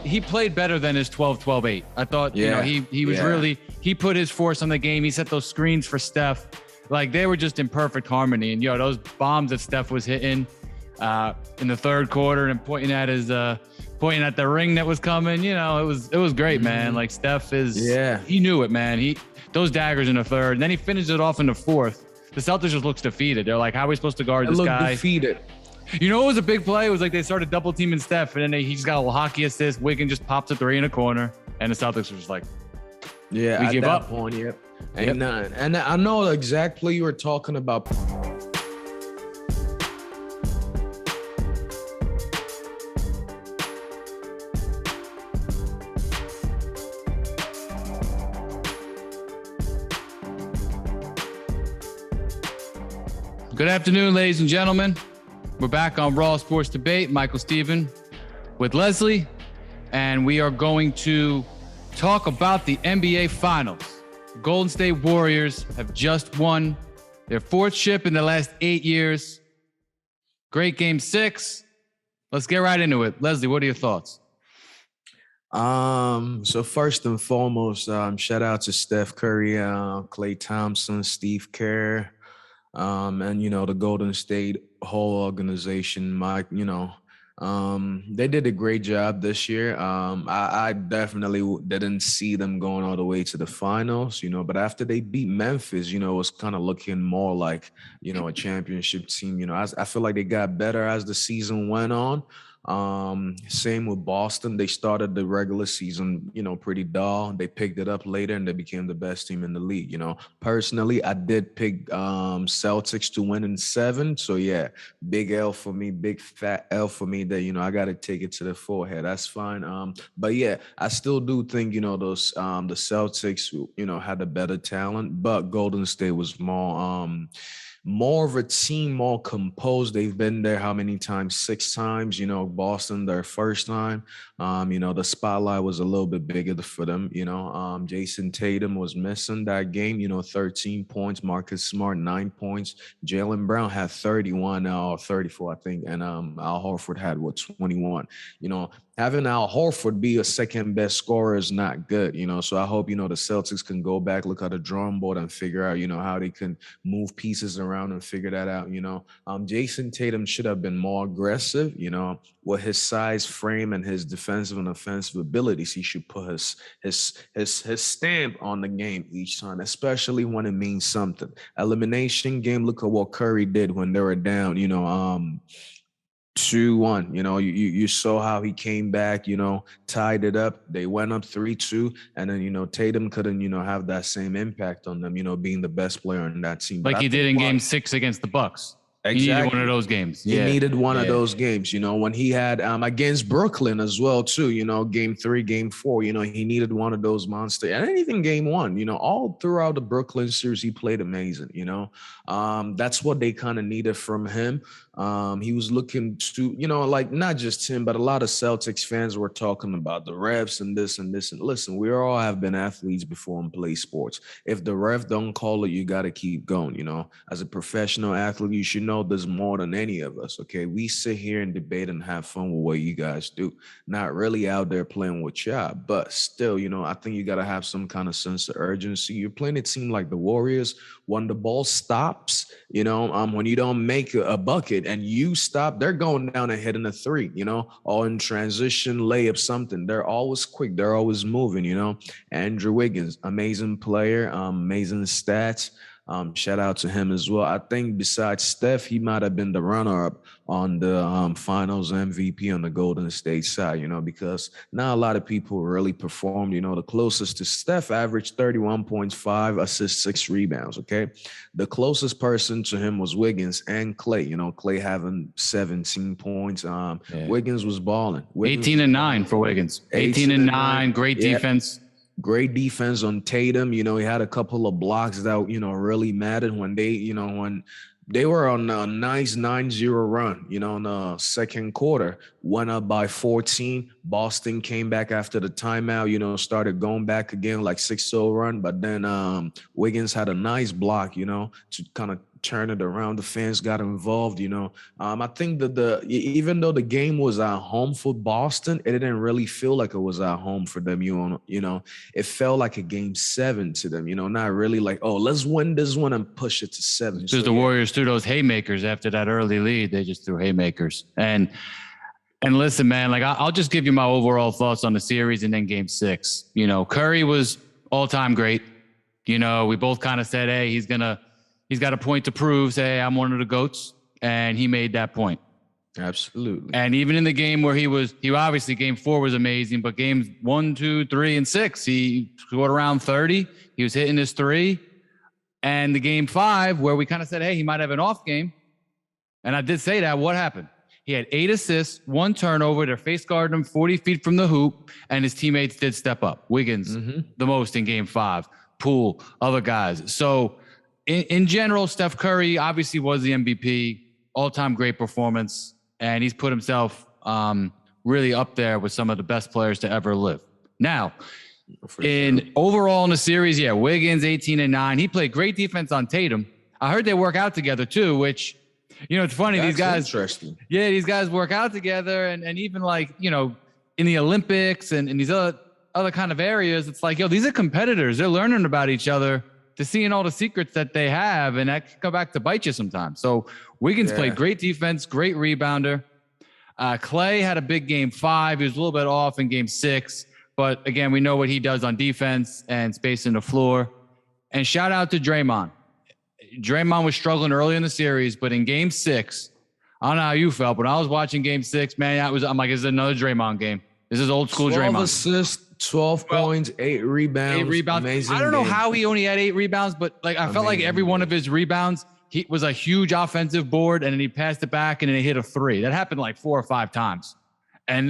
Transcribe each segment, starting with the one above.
he played better than his 12-12-8. I thought, he was really, he put his force on the game. He set those screens for Steph. Like, they were just in perfect harmony. And, those bombs that Steph was hitting in the third quarter and pointing at the ring that was coming, it was great, man. Like, Steph he knew it, man. Those daggers in the third, and then he finished it off in the fourth. The Celtics just looks defeated. They're like, how are we supposed to guard this guy? Defeated. What was a big play? It was like they started double teaming Steph, and then he just got a little hockey assist. Wiggins just pops a three in a corner, and the Celtics were just like, we give up. Point, ain't nothing. And I know the exact play you were talking about. Good afternoon, ladies and gentlemen. We're back on Raw Sports Debate. Michael Steven with Leslie, and we are going to talk about the NBA Finals. Golden State Warriors have just won their fourth chip in the last 8 years. Great Game 6. Let's get right into it. Leslie, what are your thoughts? So first and foremost, shout out to Steph Curry, Klay Thompson, Steve Kerr, and the Golden State whole organization. Mike, they did a great job this year. I definitely didn't see them going all the way to the finals, but after they beat Memphis, it was kind of looking more like, a championship team. I feel like they got better as the season went on. Same with Boston. They started the regular season, pretty dull. They picked it up later and they became the best team in the league. Personally, I did pick Celtics to win in 7. So yeah, big L for me, big fat L for me that, I got to take it to the forehead. That's fine. But yeah, I still do think, those the Celtics, had a better talent, but Golden State was more of a team, more composed. They've been there how many times? 6 times. Boston their first time. The spotlight was a little bit bigger for them. Jason Tatum was missing that game. 13 points. Marcus Smart 9 points. Jaylen Brown had 31 or 34, I think, and Al Horford had 21. Having Al Horford be a second best scorer is not good. So I hope the Celtics can go back, look at the drawing board, and figure out how they can move pieces around and figure that out. Jason Tatum should have been more aggressive. With his size, frame, and his defensive and offensive abilities, he should put his stamp on the game each time, especially when it means something. Elimination game. Look at what Curry did when they were down. 2-1, you saw how he came back, tied it up. They went up 3-2, and then, Tatum couldn't, have that same impact on them, being the best player on that team. Like he did in Game 6 against the Bucks. Exactly. He needed one of those games. He needed one of those games, when he had against Brooklyn as well, too, Game 3, Game 4, he needed one of those monsters. And even Game 1, all throughout the Brooklyn series, he played amazing, That's what they kind of needed from him. He was looking to, like not just him, but a lot of Celtics fans were talking about the refs and this and this. And listen, we all have been athletes before and play sports. If the ref don't call it, you got to keep going, As a professional athlete, you should know there's more than any of us, okay? We sit here and debate and have fun with what you guys do. Not really out there playing with y'all, but still, I think you got to have some kind of sense of urgency. You're playing a team like the Warriors. When the ball stops, when you don't make a bucket and you stop, they're going down and hitting a 3, or in transition, layup, something. They're always quick. They're always moving, Andrew Wiggins, amazing player, amazing stats. Shout out to him as well. I think besides Steph, he might have been the runner-up on the finals MVP on the Golden State side, because not a lot of people really performed. The closest to Steph averaged 31.5 assists, 6 rebounds, okay? The closest person to him was Wiggins and Klay. Klay having 17 points. Wiggins was balling. 18-9 for Wiggins. 18-9, great defense. Great defense on Tatum. He had a couple of blocks that, really mattered when when they were on a nice 9-0 run, in the second quarter, went up by 14. Boston came back after the timeout, started going back again, like 6-0 run. But then Wiggins had a nice block, to kind of turn it around. The fans got involved. I think that even though the game was at home for Boston, it didn't really feel like it was at home for them. It felt like a game 7 to them. Not really like, oh, let's win this one and push it to 7. Because the Warriors threw those haymakers after that early lead. They just threw haymakers. And listen, man, like I'll just give you my overall thoughts on the series and then game 6. Curry was all-time great. We both kind of said, hey, he's got a point to prove. Say, hey, I'm one of the GOATs. And he made that point. Absolutely. And even in the game where he obviously game 4 was amazing, but games 1, 2, 3, and 6, he scored around 30. He was hitting his 3. And the game 5, where we kind of said, hey, he might have an off game. And I did say that. What happened? He had 8 assists, 1 turnover. Their face guarded him 40 feet from the hoop, and his teammates did step up. Wiggins, the most in game 5. Poole, other guys. So in general, Steph Curry obviously was the MVP, all-time great performance, and he's put himself really up there with some of the best players to ever live. Now, overall in the series, Wiggins 18 and 9. He played great defense on Tatum. I heard they work out together too, which it's funny. That's these guys, interesting. Yeah, these guys work out together, and even like in the Olympics and these other kind of areas, it's like these are competitors. They're learning about each other, to seeing all the secrets that they have, and that can come back to bite you sometimes. So Wiggins played great defense, great rebounder. Clay had a big game 5. He was a little bit off in game 6, but again, we know what he does on defense and spacing the floor. And shout out to Draymond. Draymond was struggling early in the series, but in game 6, I don't know how you felt, but when I was watching game 6, man, I'm like, this is another Draymond game. This is old school 12 Draymond. Assists, 12 points, 8 rebounds. 8 rebounds. Amazing I don't know game. how he only had 8 rebounds, but like I felt like every one of his rebounds, he was a huge offensive board, and then he passed it back and then he hit a 3. That happened like 4 or 5 times. And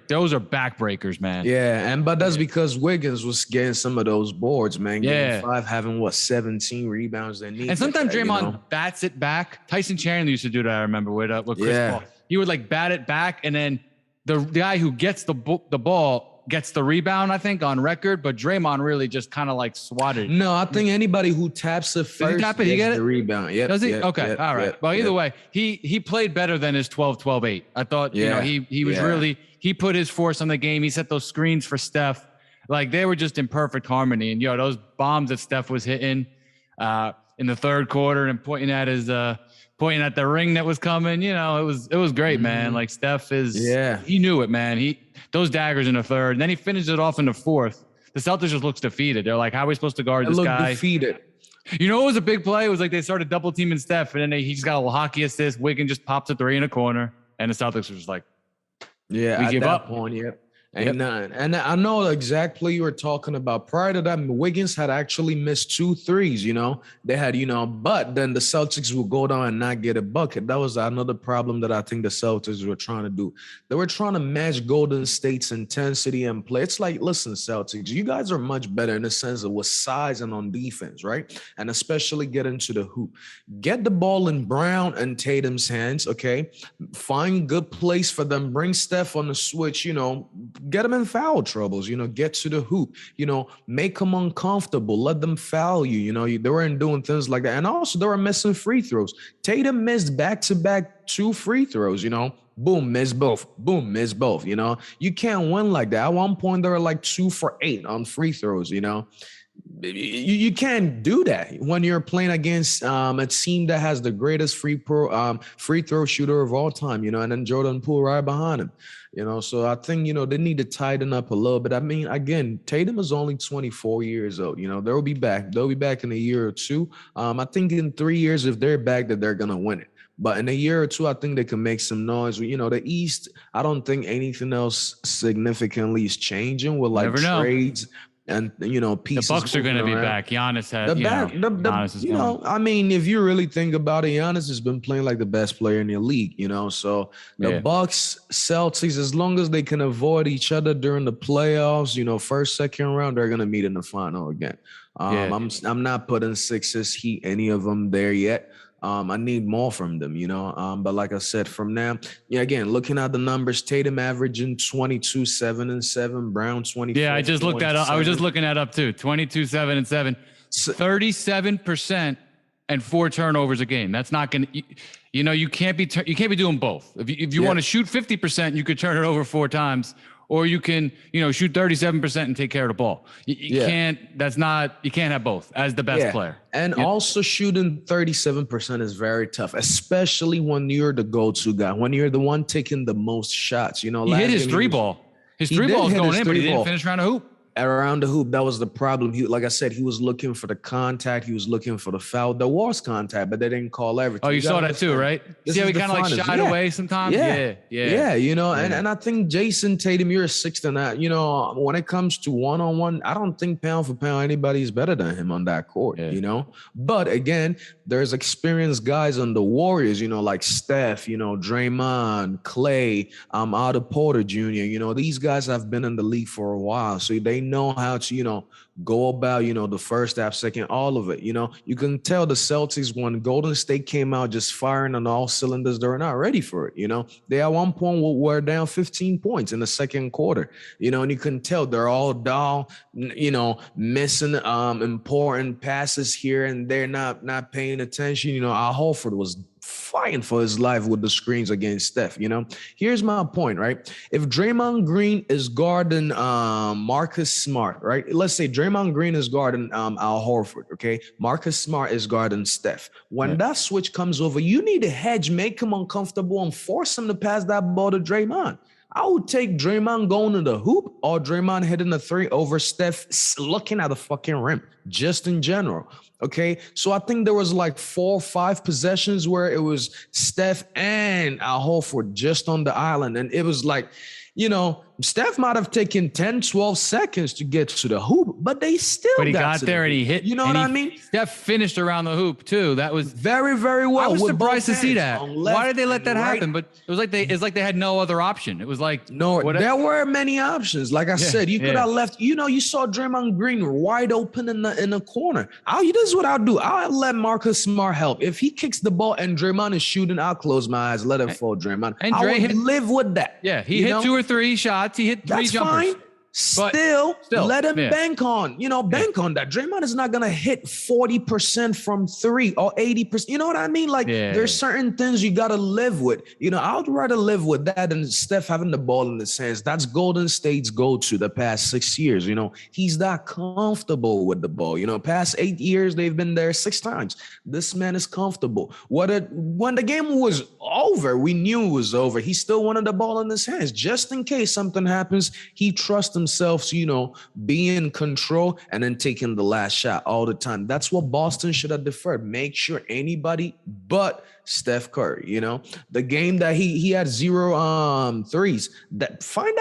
those are backbreakers, man. Yeah, but that's because Wiggins was getting some of those boards, man. Game 5 having 17 rebounds they need. And sometimes Draymond bats it back. Tyson Chandler used to do that, I remember, with Chris Paul. He would like bat it back, and then the guy who gets the ball gets the rebound, I think, on record, but Draymond really just kind of like swatted. No, I think anybody who taps it first gets the rebound. Yep, Does he? Yep, okay. Yep, all right. Yep, well, either way, he played better than his 12-12-8. I thought, he was really, he put his force on the game. He set those screens for Steph. Like, they were just in perfect harmony. And, those bombs that Steph was hitting in the third quarter and pointing at the ring that was coming, it was great, man. Like, Steph he knew it, man. Those daggers in the third, and then he finished it off in the fourth. The Celtics just looks defeated. They're like, how are we supposed to guard this guy? Defeated. It was a big play. It was like they started double teaming Steph, and then he just got a little hockey assist. Wiggins just pops a 3 in a corner, and the Celtics were just like, we give up. Point, And I know exactly you were talking about. Prior to that, Wiggins had actually missed 2 threes, They had, but then the Celtics would go down and not get a bucket. That was another problem that I think the Celtics were trying to do. They were trying to match Golden State's intensity and play. It's like, listen, Celtics, you guys are much better in the sense of with size and on defense, right? And especially get into the hoop. Get the ball in Brown and Tatum's hands, okay? Find good place for them. Bring Steph on the switch, get them in foul troubles, get to the hoop, make them uncomfortable, let them foul you, they weren't doing things like that. And also they were missing free throws. Tatum missed back-to-back 2 free throws, boom, miss both, boom, miss both, you can't win like that. At one point, they were like 2 for 8 on free throws, You can't do that when you're playing against a team that has the greatest free throw shooter of all time, and then Jordan Poole right behind him, So I think, they need to tighten up a little bit. I mean, again, Tatum is only 24 years old. They'll be back. They'll be back in a year or 2. I think in 3 years, if they're back, that they're gonna win it. But in a year or 2, I think they can make some noise. The East, I don't think anything else significantly is changing with like trades. And pieces. The Bucks are going to be back. Giannis has. I mean, if you really think about it, Giannis has been playing like the best player in the league. So the Bucks, Celtics, as long as they can avoid each other during the playoffs, first, second round, they're going to meet in the final again. I'm not putting Sixers, Heat, any of them there yet. I need more from them, But like I said, from now, again, looking at the numbers, Tatum averaging 22, 7 and 7, Brown 24. Yeah, I just looked that up. I was just looking that up too. 22, 7 and 7, 37% and 4 turnovers a game. That's not going to, you can't be doing both. If you want to shoot 50%, you could turn it over 4 times, or you can, shoot 37% and take care of the ball. You can't have both as the best player. And also shooting 37% is very tough, especially when you're the go-to guy, when you're the one taking the most shots. He hit his 3-ball. His 3-ball was going in, but he didn't finish around the hoop. Around the hoop, that was the problem. Like I said, he was looking for the contact. He was looking for the foul. There was contact, but they didn't call everything. Oh, you saw that too, right? See how he kind of like shied away sometimes? Yeah. And I think Jason Tatum, you're a 6th in that. When it comes to one-on-one, I don't think pound for pound anybody's better than him on that court, But again, there's experienced guys on the Warriors, like Steph, Draymond, Clay, Otto Porter Jr. These guys have been in the league for a while, so they know how to, go about, the first half, second, all of it. You can tell the Celtics, when Golden State came out just firing on all cylinders, they're not ready for it. They at one point were down 15 points in the second quarter, and you can tell they're all dull, missing important passes here and they're not paying attention. Al Horford was fighting for his life with the screens against Steph. Here's my point, right? If Draymond Green is guarding Marcus Smart, right? Let's say Draymond Green is guarding Al Horford, okay? Marcus Smart is guarding Steph. When that switch comes over, you need a hedge, make him uncomfortable, and force him to pass that ball to Draymond. I would take Draymond going to the hoop or Draymond hitting the 3 over Steph looking at the fucking rim, just in general. Okay, so I think there was like 4 or 5 possessions where it was Steph and Al Horford just on the island. And it was like, Steph might have taken 10, 12 seconds to get to the hoop, but they still But he got there and he hit. You know what I mean? Steph finished around the hoop too. That was very, very well. I was surprised to see that. Why did they let that happen? But it was like they had no other option. It was like there were many options. Like I said, you could have left. You saw Draymond Green wide open in the corner. This is what I'll do. I'll let Marcus Smart help. If he kicks the ball and Draymond is shooting, I'll close my eyes, let it fall, Draymond. And I would live with that. Yeah, he hit 2 or 3 shots. He hit 3 jumpers. Fine. Still, let him bank on, bank on that. Draymond is not going to hit 40% from 3 or 80%. You know what I mean? Like there's certain things you got to live with. I would rather live with that than Steph having the ball in his hands. That's Golden State's go-to the past 6 years. He's not comfortable with the ball. Past 8 years, they've been there 6 times. This man is comfortable. When the game was over, we knew it was over. He still wanted the ball in his hands. Just in case something happens, he trusts himself to, be in control and then taking the last shot all the time. That's what Boston should have deferred. Make sure anybody but Steph Curry, the game that he had 0 threes, that find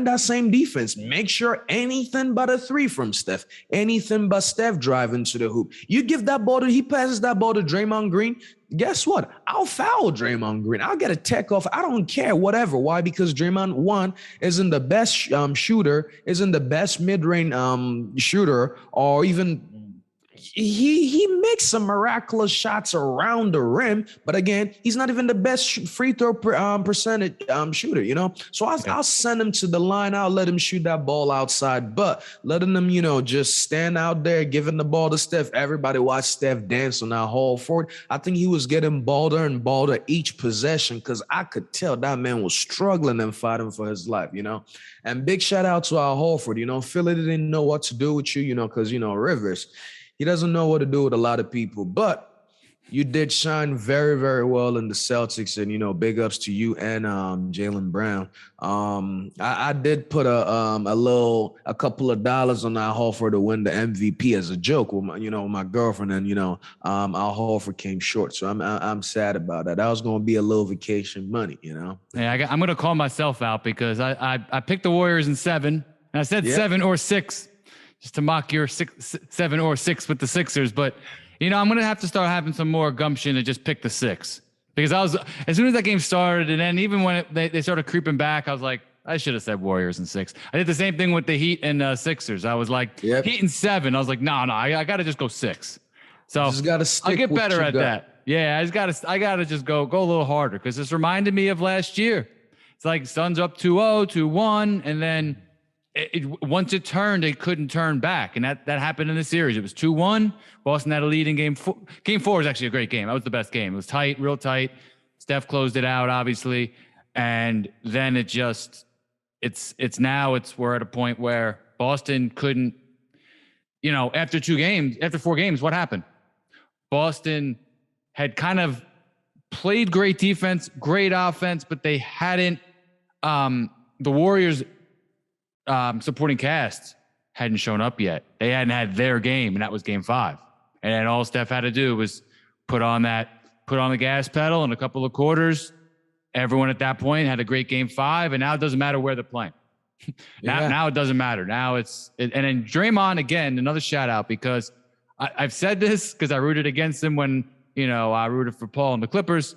that same defense. Make sure anything but a 3 from Steph, anything but Steph driving to the hoop. You give that ball he passes that ball to Draymond Green. Guess what? I'll foul Draymond Green. I'll get a tech off. I don't care, whatever. Why? Because Draymond, 1, isn't the best shooter, isn't the best mid-range shooter, or even he makes some miraculous shots around the rim, but again, he's not even the best free throw percentage shooter, So I'll send him to the line. I'll let him shoot that ball outside, but letting him, just stand out there, giving the ball to Steph. Everybody watch Steph dance on that whole forward. I think he was getting balder and balder each possession because I could tell that man was struggling and fighting for his life, And big shout out to Al Horford, Philly didn't know what to do with you, because, Rivers, he doesn't know what to do with a lot of people, but you did shine very, very well in the Celtics, and big ups to you and Jaylen Brown. I did put a couple of dollars on Al Horford to win the MVP as a joke with my girlfriend, and Al Horford came short, so I'm sad about that. That was going to be a little vacation money, Yeah, I'm going to call myself out because I picked the Warriors in 7, and I said 7 or 6. Just to mock your 7 or 6 with the Sixers. But, I'm going to have to start having some more gumption to just pick the 6. Because as soon as that game started, and then even when they started creeping back, I was like, I should have said Warriors in 6. I did the same thing with the Heat and Sixers. I was like, Heat in 7. I was like, no, I got to just go 6. So I'll get better at that. Yeah, I got to just go a little harder because this reminded me of last year. It's like Suns up 2-0, 2-1, and then once it turned, it couldn't turn back. And that happened in the series. It was 2-1. Boston had a lead in game 4. Game 4 was actually a great game. That was the best game. It was tight, real tight. Steph closed it out, obviously. And then we're at a point where Boston couldn't, after 4 games, what happened? Boston had kind of played great defense, great offense, but they hadn't, the Warriors supporting cast hadn't shown up yet. They hadn't had their game, and that was game 5. And then all Steph had to do was put on the gas pedal in a couple of quarters. Everyone at that point had a great game 5, and now it doesn't matter where they're playing. Now it doesn't matter. Now and then Draymond, again, another shout out, because I've said this because I rooted against him when, I rooted for Paul and the Clippers.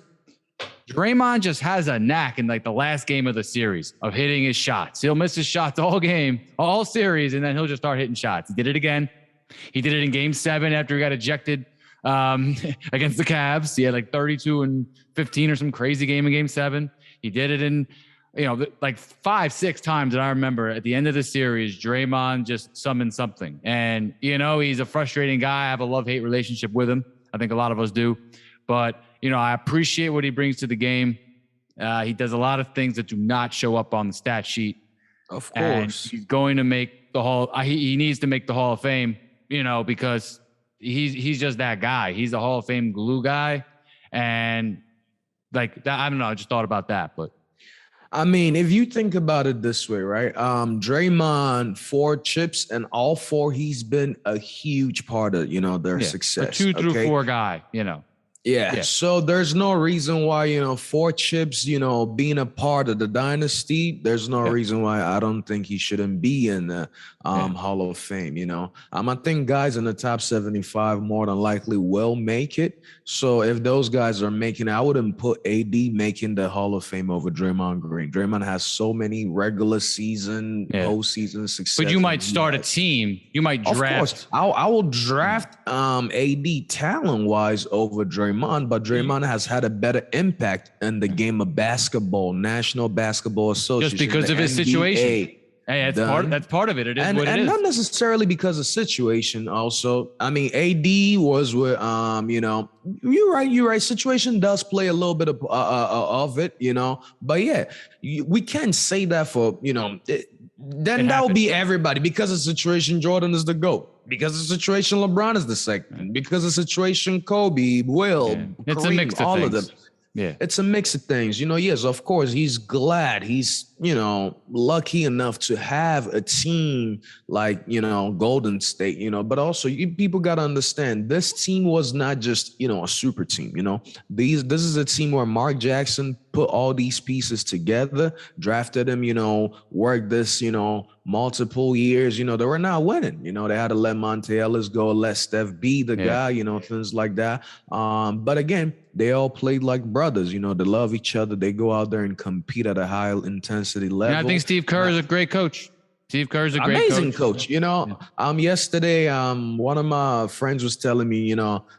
Draymond just has a knack in like the last game of the series of hitting his shots. He'll miss his shots all game, all series, and then he'll just start hitting shots. He did it again. He did it in game 7 after he got ejected against the Cavs. He had like 32 and 15 or some crazy game in game 7. He did it in, like 5-6 times that I remember at the end of the series. Draymond just summoned something. And, he's a frustrating guy. I have a love-hate relationship with him. I think a lot of us do. But, I appreciate what he brings to the game. He does a lot of things that do not show up on the stat sheet. Of course. And he's going to make he needs to make the Hall of Fame, because he's just that guy. He's a Hall of Fame glue guy. And like that, I don't know. I just thought about that, but. I mean, if you think about it this way, right? Draymond, 4 chips, and all 4, he's been a huge part of, their success. A 2 through 4 guy, Yeah. So there's no reason why, 4 chips, being a part of the dynasty, there's no reason why I don't think he shouldn't be in the Hall of Fame, I think guys in the top 75 more than likely will make it. So if those guys are making it, I wouldn't put AD making the Hall of Fame over Draymond Green. Draymond has so many regular season, postseason success. But you might start a team. You might draft. Of course. I will draft AD talent-wise over Draymond, but Draymond has had a better impact in the game of basketball, National Basketball Association. Just because of his situation. Hey, that's part of it. It is what it is. And not necessarily because of situation also. I mean, AD was with, you're right. Situation does play a little bit of it, But yeah, we can't say that for, then that would be everybody. Because of situation, Jordan is the GOAT. Because of the situation, LeBron is the second. Because of the situation, Kobe, Will, it's Kareem, a mix of all things. of them. Yeah. It's a mix of things. Yes, of course, he's glad. He's, lucky enough to have a team like, Golden State, but also people got to understand this team was not just, a super team, this is a team where Mark Jackson put all these pieces together, drafted him, worked this, multiple years, they were not winning, they had to let Monte Ellis go, let Steph be the guy, things like that. But again, they all played like brothers, they love each other. They go out there and compete at a high intensity level. And I think Steve Kerr is a great coach. Steve Kerr's a great amazing coach. Yesterday, one of my friends was telling me,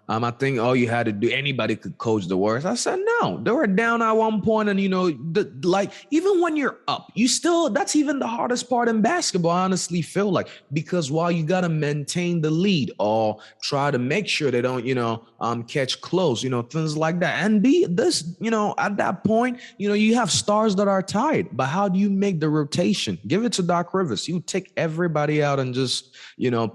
I think all you had to do, anybody could coach the Warriors. I said, no, they were down at one point, and even when you're up, that's even the hardest part in basketball. I honestly feel like, because while you got to maintain the lead or try to make sure they don't, catch close, things like that, and at that point, you have stars that are tired. But how do you make the rotation? Give it to Doc Rivers. You take everybody out and just,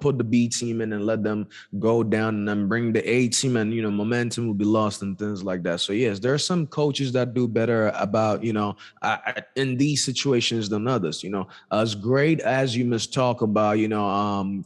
put the B team in and let them go down, and then bring the A team, and, momentum will be lost and things like that. So yes, there are some coaches that do better about, in these situations than others, as great as you must talk about,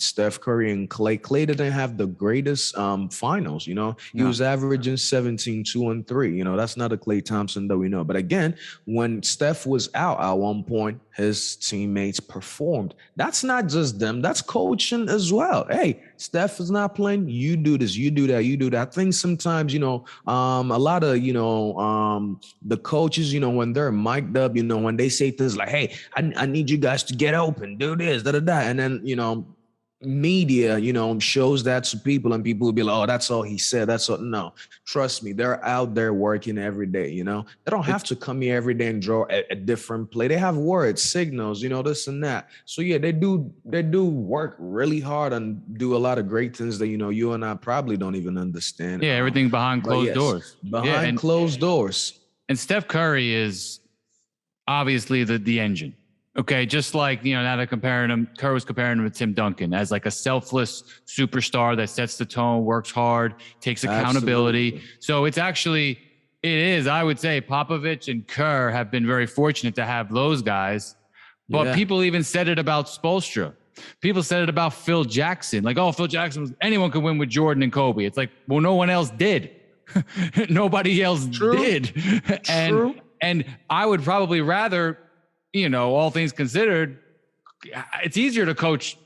Steph Curry and Clay. Clay didn't have the greatest finals, he was averaging 17, 2 and 3. That's not a Klay Thompson that we know. But again, when Steph was out at one point, his teammates performed. That's not just them. That's coaching as well. Hey, Steph is not playing. You do this, you do that, you do that. I think sometimes, a lot of, the coaches, when they're mic'd up, when they say things like, hey, I need you guys to get open, do this, da, da, da. And then, media, shows that to people, and people will be like, oh, that's all he said. That's all. No, trust me, they're out there working every day. They don't have to come here every day and draw a different play. They have words, signals, this and that. So yeah, they do work really hard and do a lot of great things that, you and I probably don't even understand. Yeah, everything behind closed doors. Behind closed doors. And Steph Curry is obviously the engine. Okay, just like, now they're comparing him, Kerr was comparing him with Tim Duncan as like a selfless superstar that sets the tone, works hard, takes accountability. Absolutely. So it is, I would say Popovich and Kerr have been very fortunate to have those guys. But people even said it about Spoelstra. People said it about Phil Jackson. Like, oh, Phil Jackson anyone could win with Jordan and Kobe. It's like, well, no one else did. Nobody else did. True. And I would probably rather, all things considered, it's easier to coach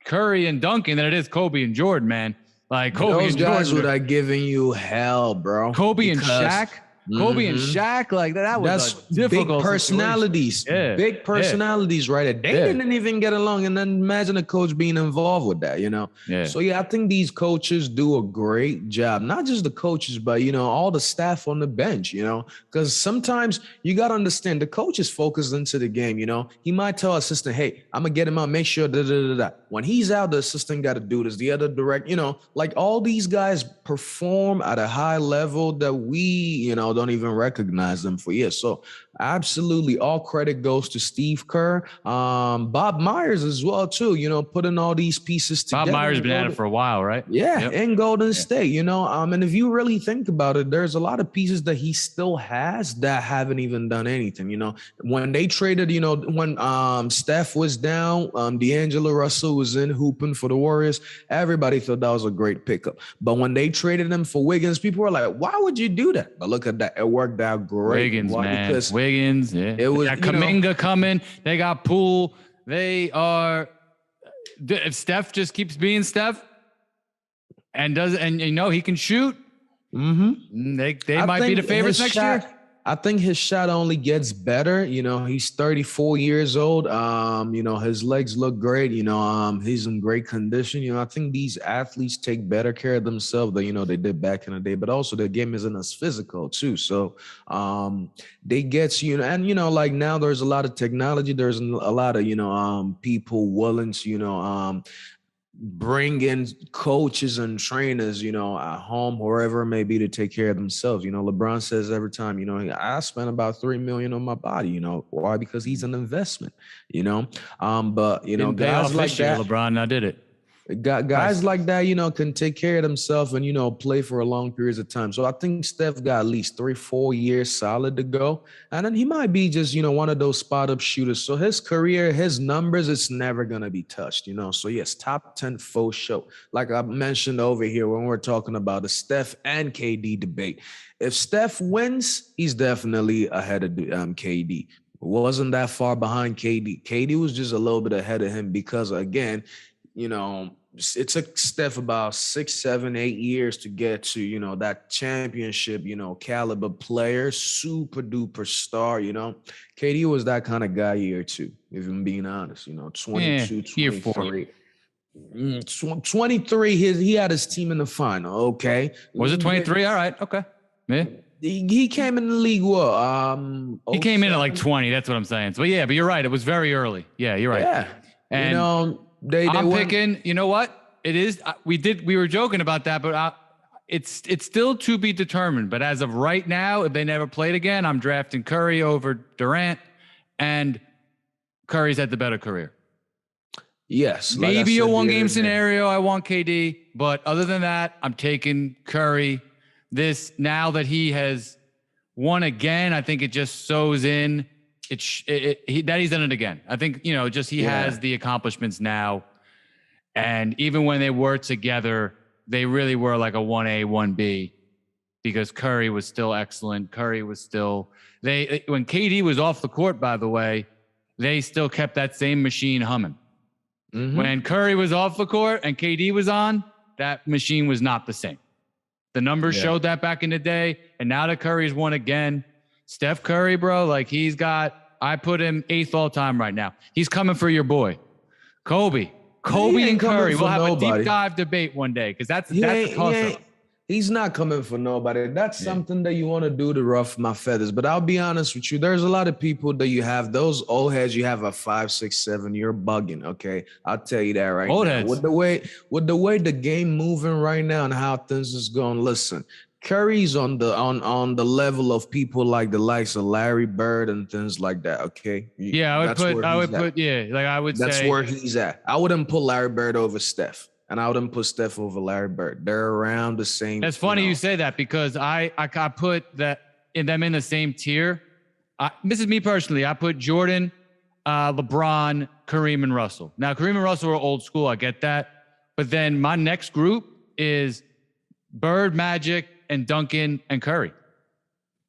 Curry and Duncan than it is Kobe and Jordan, man. Like Kobe those and Jordan. Those guys would have given you hell, bro. Kobe and Shaq. Kobe and Shaq, like that was difficult. Big personalities. Big personalities, right? They didn't even get along. And then imagine a coach being involved with that, Yeah. So I think these coaches do a great job. Not just the coaches, but all the staff on the bench, because sometimes you got to understand the coach is focused into the game, He might tell assistant, hey, I'm gonna get him out, make sure When he's out, the assistant got to do this, the other direct, like all these guys perform at a high level that we, don't even recognize them for years. So absolutely all credit goes to Steve Kerr. Bob Myers as well too, putting all these pieces together. Bob Myers has been at it for a while, right? Yeah, in Golden State, and if you really think about it, there's a lot of pieces that he still has that haven't even done anything. When they traded, when Steph was down, D'Angelo Russell was in hooping for the Warriors, everybody thought that was a great pickup. But when they traded him for Wiggins, people were like, why would you do that? But look at that. It worked out great. Wiggins, man. Because Wiggins, it was Kuminga coming. They got Poole. They are. If Steph just keeps being Steph, and he can shoot. Mm-hmm. They might be the favorites next year. I think his shot only gets better. He's 34 years old. His legs look great. He's in great condition. I think these athletes take better care of themselves than, they did back in the day, but also the game isn't as physical too. So they get, and, like now there's a lot of technology. There's a lot of, people willing to, bring in coaches and trainers, at home, wherever it may be, to take care of themselves. LeBron says every time, I spend about $3 million on my body. Why? Because he's an investment. But guys like that, LeBron now did it. Guys like that, can take care of themselves and, play for a long periods of time. So I think Steph got at least 3-4 years solid to go. And then he might be just, one of those spot up shooters. So his career, his numbers, it's never going to be touched, So yes, top 10 faux show. Like I mentioned over here when we're talking about the Steph and KD debate. If Steph wins, he's definitely ahead of KD. Wasn't that far behind KD. KD was just a little bit ahead of him because, again, it took Steph about 6, 7, 8 years to get to, that championship, caliber player, super duper star, KD was that kind of guy year 2, if I'm being honest, 22, 23. 23, he had his team in the final, okay. Was it 23? All right, okay. Yeah. He came in the league, he came in at like 20, that's what I'm saying. So yeah, but you're right, it was very early. Yeah, you're right. Yeah, and I'm picking, you know what? It is. We were joking about that, but it's still to be determined. But as of right now, if they never played again, I'm drafting Curry over Durant, and Curry's had the better career. Yes. Maybe a one-game scenario, I want KD. But other than that, I'm taking Curry. Now that he has won again, I think it just sews in. That he's done it again. I think, he has the accomplishments now. And even when they were together, they really were like a 1A, 1B because Curry was still excellent. Curry was still, when KD was off the court, by the way, they still kept that same machine humming. Mm-hmm. When Curry was off the court and KD was on, that machine was not the same. The numbers showed that back in the day. And now that Curry's won again, Steph Curry, bro, like I put him 8th all time right now. He's coming for your boy. Kobe, Kobe and Curry. We'll have nobody. a deep dive debate one day because that's a toss-up. He's not coming for nobody. That's something that you want to do to ruffle my feathers. But I'll be honest with you. There's a lot of people that you have. Those old heads, you have a 5, 6, 7. You're bugging. Okay, I'll tell you that right old now. Heads. With the way the game moving right now and how things is going. Listen, Curry's on the level of people like the likes of Larry Bird and things like that. Okay. Yeah, I would That's say where he's at. I wouldn't put Larry Bird over Steph. And I wouldn't put Steph over Larry Bird. They're around the same. That's funny you say that because I put them in the same tier. This is me personally. I put Jordan, LeBron, Kareem, and Russell. Now, Kareem and Russell are old school. I get that. But then my next group is Bird, Magic, and Duncan and Curry.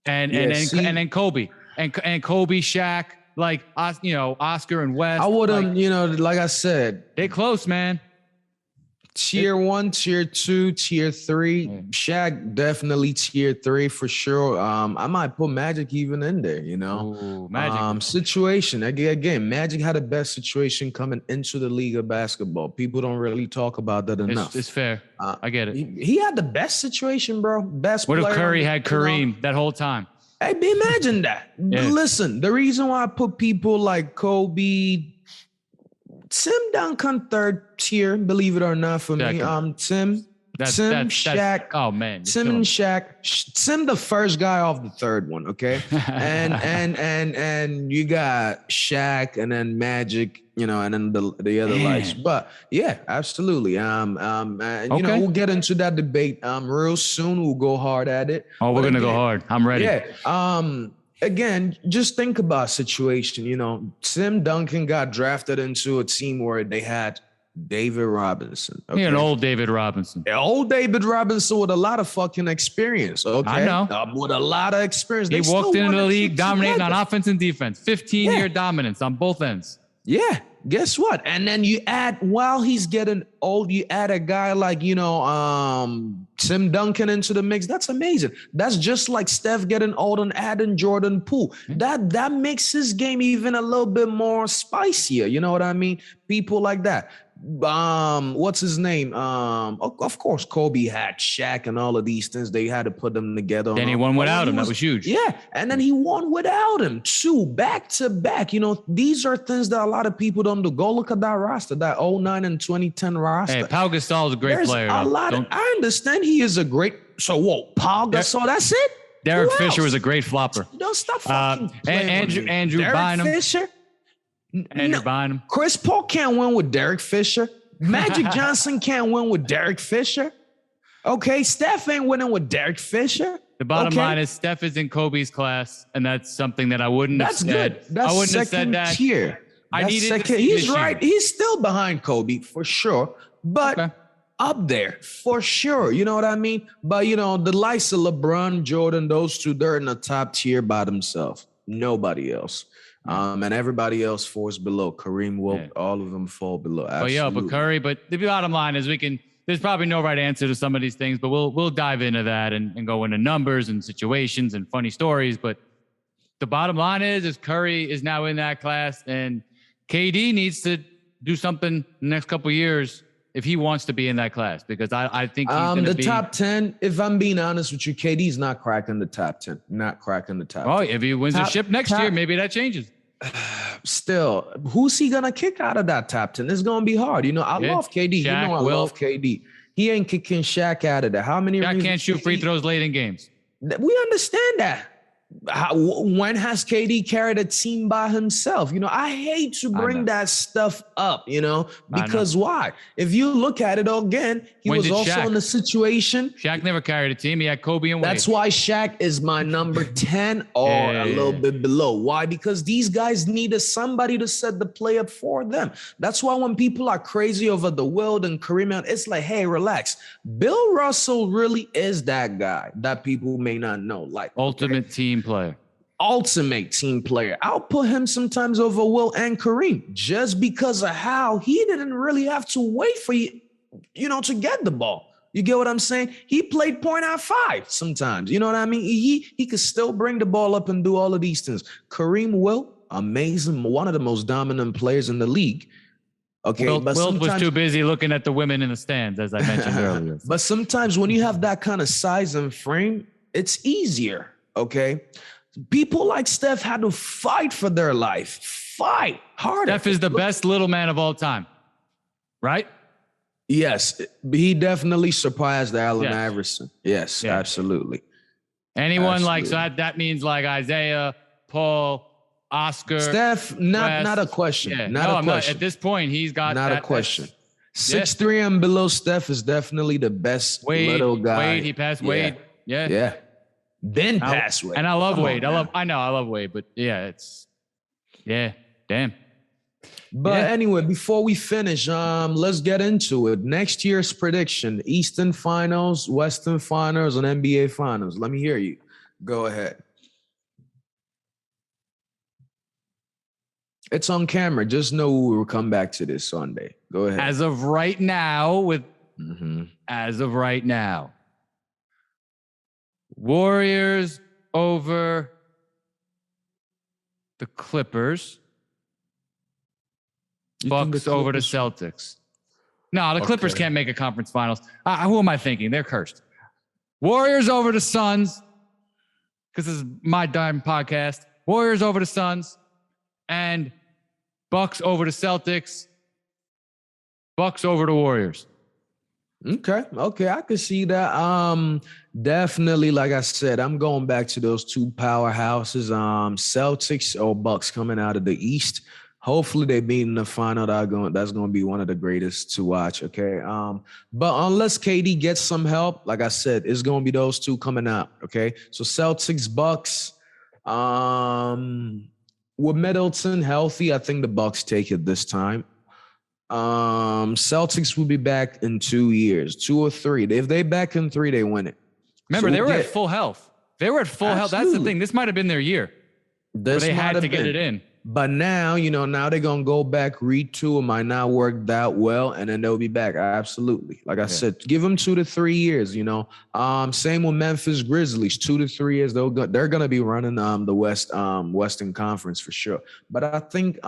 And then Kobe. And Kobe, Shaq, like, Oscar and West. I wouldn't, like I said. They're close, man. Tier 1, tier 2, tier 3. Shaq definitely tier 3 for sure. I might put Magic even in there, Ooh, Magic. Situation. Again, Magic had the best situation coming into the league of basketball. People don't really talk about that enough. It's fair. I get it. He had the best situation, bro. Best What player. If Curry had Kareem that whole time? Hey, imagine that. Yeah. Listen, the reason why I put people like Kobe, Tim Duncan third tier, believe it or not, for me. Tim, Shaq. Oh man, Tim and Shaq. Tim, the first guy off the third one, okay. and you got Shaq, and then Magic, and then the other lights. But yeah, absolutely. We'll get into that debate real soon. We'll go hard at it. Oh, we're gonna go hard. I'm ready. Yeah. Again, just think about situation. Tim Duncan got drafted into a team where they had David Robinson. Okay? Yeah, an old David Robinson. Old David Robinson with a lot of fucking experience. Okay, I know. With a lot of experience. He walked into the league dominating on offense and defense. 15-year dominance on both ends. Yeah. Guess what? And then you add, while he's getting old, you add a guy like, Tim Duncan into the mix. That's amazing. That's just like Steph getting old and adding Jordan Poole. That makes his game even a little bit more spicier. You know what I mean? People like that. What's his name? Of course, Kobe had Shaq and all of these things. They had to put them together. Then he won without him. That was huge. Yeah, and then he won without him too, back to back. These are things that a lot of people don't do. Go look at that roster, that 2009 and 2010 roster. Hey, Pau Gasol is a great player. I understand he is a great. So what? Pau Gasol, that's it. Derek Fisher was a great flopper. Don't stop fucking playing Andrew Derek Bynum. Fisher. Andrew Bynum. Chris Paul can't win with Derek Fisher. Magic Johnson can't win with Derek Fisher. Okay, Steph ain't winning with Derek Fisher. The bottom line is Steph is in Kobe's class, and that's something that I wouldn't have said. Good. That's I wouldn't have said that. Tier. I needed second. He's right. He's still behind Kobe for sure, but up there for sure. You know what I mean? But the likes of LeBron, Jordan, those two, they're in the top tier by themselves. Nobody else. And everybody else falls below. Kareem, Wilt, all of them fall below. Absolutely. But Curry. But the bottom line is there's probably no right answer to some of these things, but we'll dive into that and go into numbers and situations and funny stories. But the bottom line is Curry is now in that class, and KD needs to do something in the next couple of years if he wants to be in that class, because I think he's going to be top 10. If I'm being honest with you, KD's not cracking the top 10. Not cracking the top 10. Oh, if he wins the ship next year, maybe that changes. Still, who's he gonna kick out of that top 10? It's gonna be hard. I love KD. Shaq, I love KD. He ain't kicking Shaq out of there. How many? Shaq can't shoot free throws late in games. We understand that. When has KD carried a team by himself? I hate to bring that stuff up, because why? If you look at it again, he was also Shaq? In the situation. Shaq never carried a team. He had Kobe and Wade. That's why Shaq is my number 10 or a little bit below. Why? Because these guys needed somebody to set the play up for them. That's why when people are crazy over the Wilt and Kareem, it's like, hey, relax. Bill Russell really is that guy that people may not know. Like ultimate team player. Ultimate team player. I'll put him sometimes over Wilt and Kareem just because of how he didn't really have to wait for you, to get the ball. You get what I'm saying? He played point at 5 sometimes. You know what I mean? He could still bring the ball up and do all of these things. Kareem, Wilt, amazing, one of the most dominant players in the league. Okay, Wilt was too busy looking at the women in the stands, as I mentioned earlier. But sometimes when you have that kind of size and frame, it's easier. Okay, people like Steph had to fight for their life, fight harder. Steph is the best little man of all time, right? Yes, he definitely surpassed Allen Iverson. Yes, absolutely. Anyone like so that means like Isaiah, Paul, Oscar, Steph, not a question. Yeah. Not a question. At this point, he's got not a question. 6'3" and below Steph is definitely the best little guy. Wade, he passed Wade. Yeah. Yeah. Then pass Wade. And I love Wade. I love Wade, but damn. But anyway, before we finish, let's get into it. Next year's prediction: Eastern Finals, Western Finals, and NBA Finals. Let me hear you. Go ahead. It's on camera. Just know we will come back to this Sunday. Go ahead. As of right now, Warriors over the Clippers. Bucks over the Celtics. No, the Clippers can't make a conference finals. Who am I thinking? They're cursed. Warriors over the Suns, because this is my dime podcast. Warriors over the Suns, and Bucks over the Celtics. Bucks over the Warriors. Okay, I can see that. Definitely, like I said, I'm going back to those two powerhouses. Celtics or Bucks coming out of the East. Hopefully they beat in the final. That's going to be one of the greatest to watch, okay? But unless KD gets some help, like I said, it's going to be those two coming out, okay? So Celtics, Bucks. With Middleton healthy, I think the Bucks take it this time. Celtics will be back in 2 years, 2 or 3. If they back in 3, they win it. Remember, they were at full health. Health. That's the thing. This might have been their year. They had to get it in. But now, now they're going to go back, retool. It might not work that well, and then they'll be back. Absolutely. Like I said, give them 2 to 3 years, Same with Memphis Grizzlies, 2 to 3 years. They're going to be running the Western Conference for sure. But I think,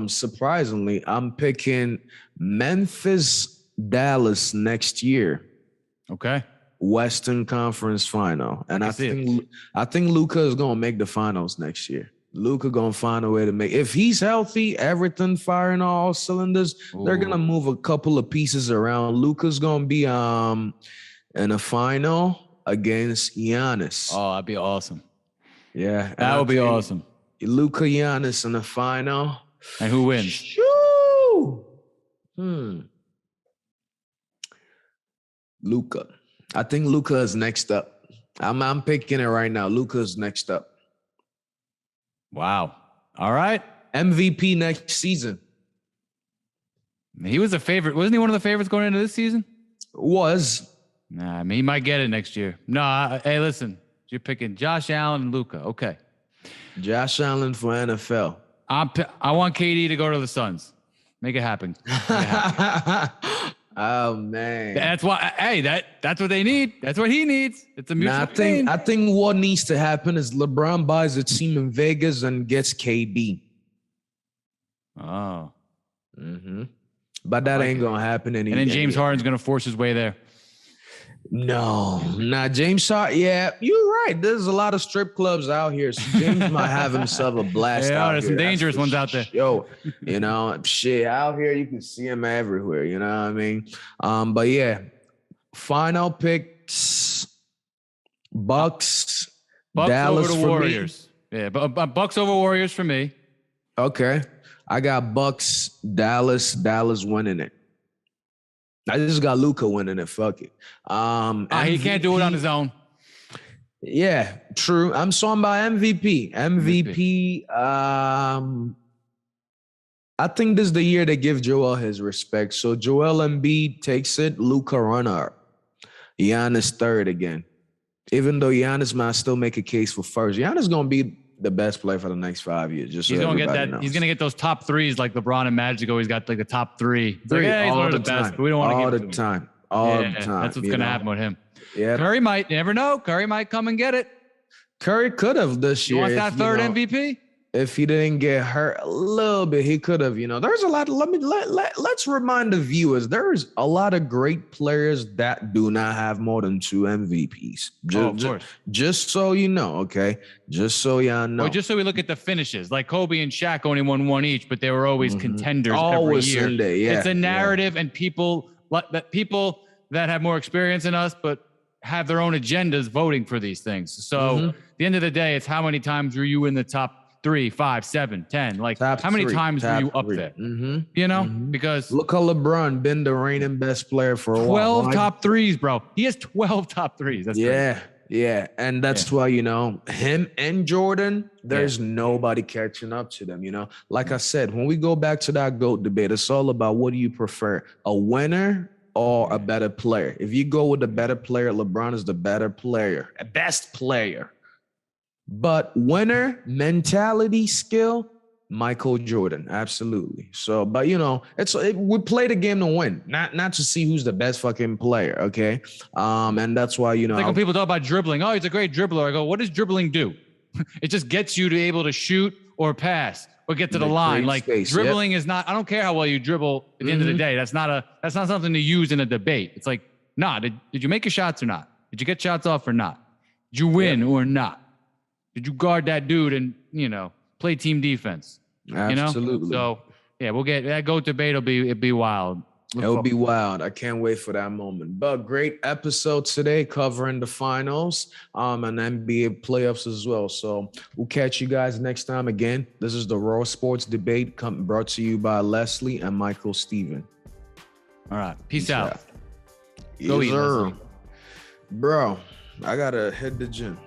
surprisingly, I'm picking Memphis, Dallas next year. Okay. Western Conference final. And I think Luka is going to make the finals next year. Luka gonna find a way to make. If he's healthy, everything firing all cylinders, they're gonna move a couple of pieces around. Luka's gonna be in a final against Giannis. Oh, that'd be awesome. Yeah, that would be awesome. Luka, Giannis in the final. And who wins? Shoo! Luka. I think Luka is next up. I'm picking it right now. Luka is next up. Wow. All right. MVP next season. He was a favorite. Wasn't he one of the favorites going into this season? Was. Nah, I mean, he might get it next year. No, hey, listen. You're picking Josh Allen and Luka. Okay. Josh Allen for NFL. I want KD to go to the Suns. Make it happen. Oh man. That's why. Hey, that's what they need. That's what he needs. It's a mutual thing. I think what needs to happen is LeBron buys a team in Vegas and gets KD. Oh. But that ain't gonna happen. And then James Harden's gonna force his way there. No, not James Harden. Yeah, you're right. There's a lot of strip clubs out here. So James might have himself a blast out there's here. Some dangerous ones out there. Shit, out here you can see him everywhere. You know what I mean? But yeah, final picks: Bucks Dallas over the Warriors. Me. Yeah, but Bucks over Warriors for me. Okay, I got Bucks Dallas winning it. I just got Luka winning it. Fuck it. He can't do it on his own. Yeah, true. I'm talking about MVP. I think this is the year they give Joel his respect. So Joel Embiid takes it. Luka runner. Giannis third again. Even though Giannis might still make a case for first. Giannis gonna be the best player for the next 5 years. Just he's gonna get that. Knows. He's gonna get those top threes like LeBron and Magic always got, like the top three. He's one of the best. But we don't want to give it to him. All the time. That's what's gonna happen with him. Yeah. Curry might. You never know. Curry might come and get it. Curry could have this year. You want that third MVP? if he didn't get hurt a little bit, he could have, there's a lot. Let's remind the viewers, there's a lot of great players that do not have more than 2 MVPs. Just so you know, okay? Just so y'all know. Or just so we look at the finishes, like Kobe and Shaq only won 1 each, but they were always contenders every year. Sunday, yeah, it's a narrative, and people that have more experience than us, but have their own agendas voting for these things. So at the end of the day, it's how many times were you in the top 3, 5, 7, 10? Like top how many three, times were you up there? Because look how LeBron been the reigning best player for a 12 while. top threes, bro. He has 12 top threes. That's crazy. Yeah. And that's why, him and Jordan, there's nobody catching up to them, Like I said, when we go back to that GOAT debate, it's all about what do you prefer, a winner or a better player? If you go with the better player, LeBron is the better player, a best player. But winner, mentality, skill, Michael Jordan, absolutely. So, but we play the game to win, not to see who's the best fucking player, okay? And that's why like when people talk about dribbling, oh, he's a great dribbler. I go, what does dribbling do? It just gets you to be able to shoot or pass or get to the line. Like space, dribbling is not. I don't care how well you dribble. At the end of the day, that's not something to use in a debate. It's like, did you make your shots or not? Did you get shots off or not? Did you win or not? Did you guard that dude and, play team defense? Absolutely. So, we'll get that GOAT debate. It'll be wild. It'll be wild. I can't wait for that moment. But great episode today covering the finals and NBA playoffs as well. So we'll catch you guys next time. Again, this is the Raw Sports Debate brought to you by Leslie and Michael Steven. All right. Peace out. Go eat, Bro, I got to hit the gym.